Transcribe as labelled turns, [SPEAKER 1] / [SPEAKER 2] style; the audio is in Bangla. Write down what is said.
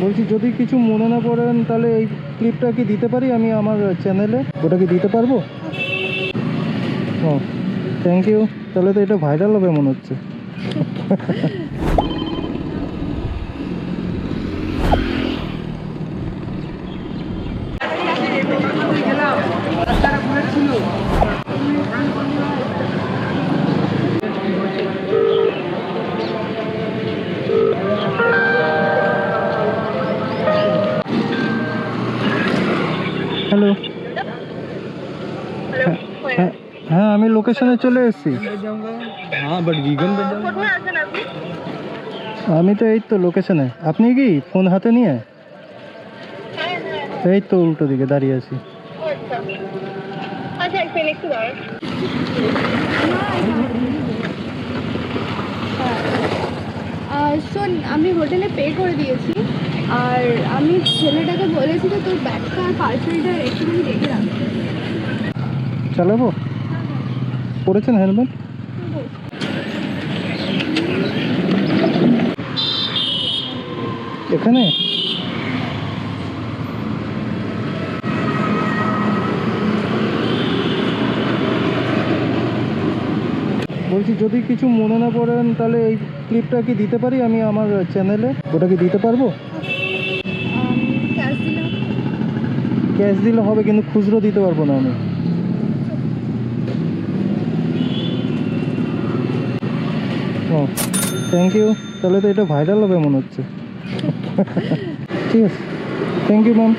[SPEAKER 1] বলছি যদি কিছু মনে না করেন তাহলে এই ক্লিপটা কি দিতে পারি আমি আমার চ্যানেলে? ওটা কি দিতে পারবো? ও থ্যাংক ইউ। তাহলে তো এটা ভাইরাল হবে মনে হচ্ছে। হ্যালো। হ্যাঁ হ্যাঁ আমি লোকেশনে চলে এসেছি।
[SPEAKER 2] हाँ बट वीगन बन जाऊंगा।
[SPEAKER 3] কোথায় আছেন আপনি?
[SPEAKER 1] আমি তো এই তো লোকেশনে। আপনি কি ফোন হাতে নিয়ে?
[SPEAKER 3] হ্যাঁ হ্যাঁ।
[SPEAKER 1] এই তো উল্টো দিকে দাঁড়িয়ে আছি।
[SPEAKER 3] আচ্ছা আচ্ছা এক মিনিট একটু দাঁড়ান।
[SPEAKER 4] শোন, আমি হোটেলে পে করে দিয়েছি, আর আমি ছেলেটাকে বলেছি যে তোর ব্যাগটা আর পার্সেলটা একটুখানি দেখে রাখতে।
[SPEAKER 1] চালাবো? পড়েছেন হেলমেট? এখানে বলছি যদি কিছু মনে না করেন তাহলে এই ক্লিপটা কি দিতে পারি আমি আমার চ্যানেলে? ওটা কি দিতে পারবো?
[SPEAKER 4] ক্যাশ দিলে হবে?
[SPEAKER 1] ক্যাশ দিলে হবে কিন্তু খুচরো দিতে পারবো না আমি। ও থ্যাংক ইউ। তাহলে তো এটা ভাইরাল হবে মনে হচ্ছে। ঠিক আছে, থ্যাংক ইউ ম্যাম।